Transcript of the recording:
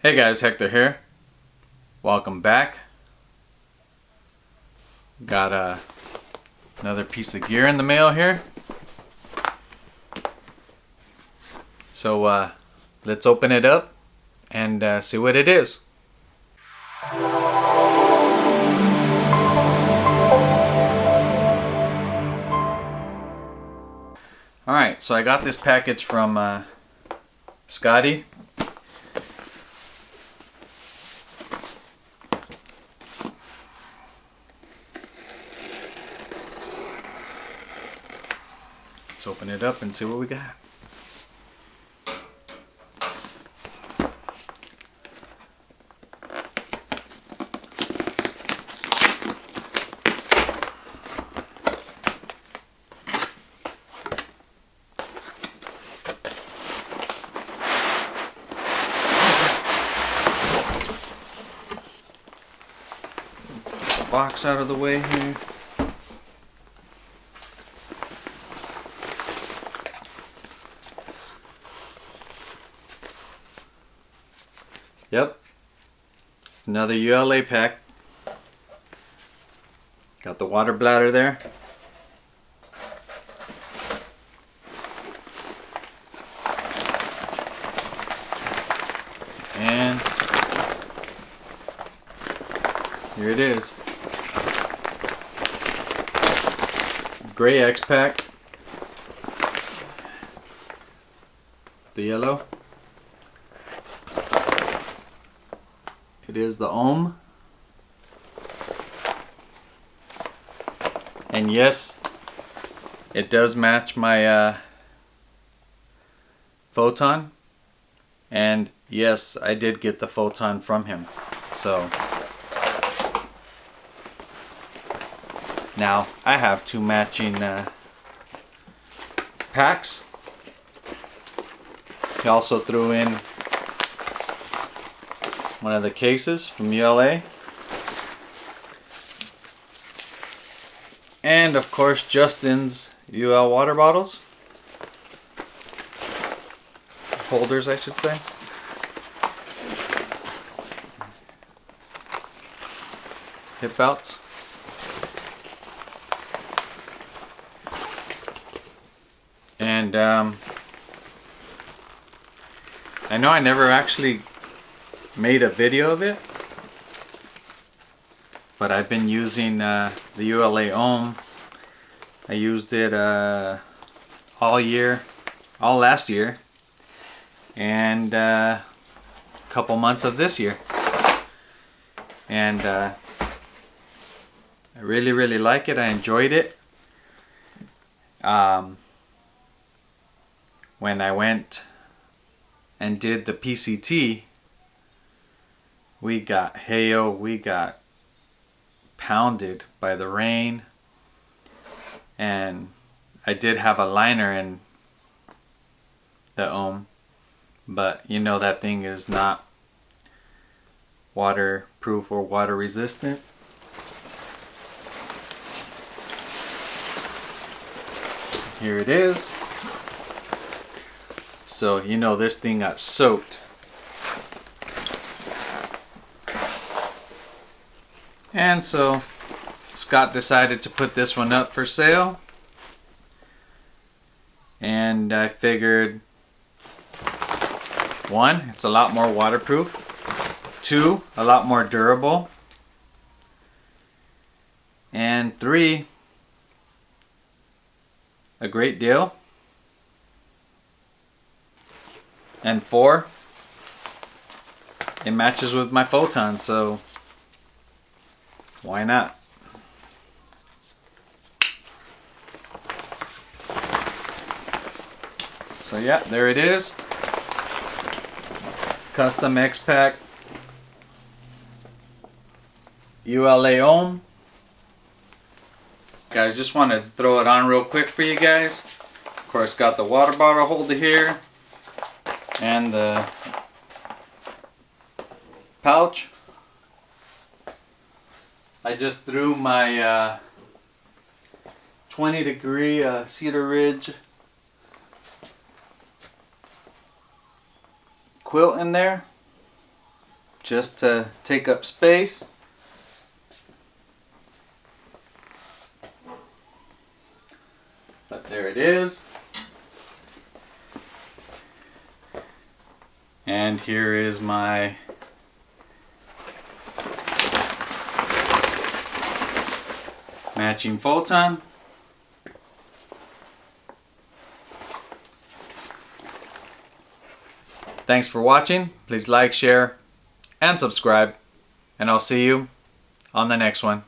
Hey guys, Hector here. Welcome back. Got another piece of gear in the mail here. So let's open it up and see what it is. Alright, so I got this package from Scotty. Let's open it up and see what we got. Let's get the box out of the way here. Yep, it's another ULA pack. Got the water bladder there. And here it is. Gray X pack. The yellow. It is the ohm. And yes, it does match my photon. And yes, I did get the photon from him. So now I have two matching packs. He also threw in one of the cases from ULA. And of course Justin's UL water bottles. Holders, I should say. Hip belts. And I know I never actually made a video of it, but I've been using the ULA ohm. I used it all last year, and a couple months of this year, and I really like it. I enjoyed it. When I went and did the PCT, we got hail, we got pounded by the rain, and I did have a liner in the ohm, but you know that thing is not waterproof or water resistant. Here it is. So you know this thing got soaked. And so Scott decided to put this one up for sale. And I figured, one, it's a lot more waterproof. Two, a lot more durable. And three, a great deal. And four, it matches with my photon, so why not? So yeah, there it is. Custom X pack ULA ohm. Guys, just wanted to throw it on real quick for you guys. Of course, got the water bottle holder here and the pouch. I just threw my 20-degree Cedar Ridge quilt in there. just to take up space. But there it is. And here is my matching photon. Thanks for watching. Please like, share, and subscribe. And I'll see you on the next one.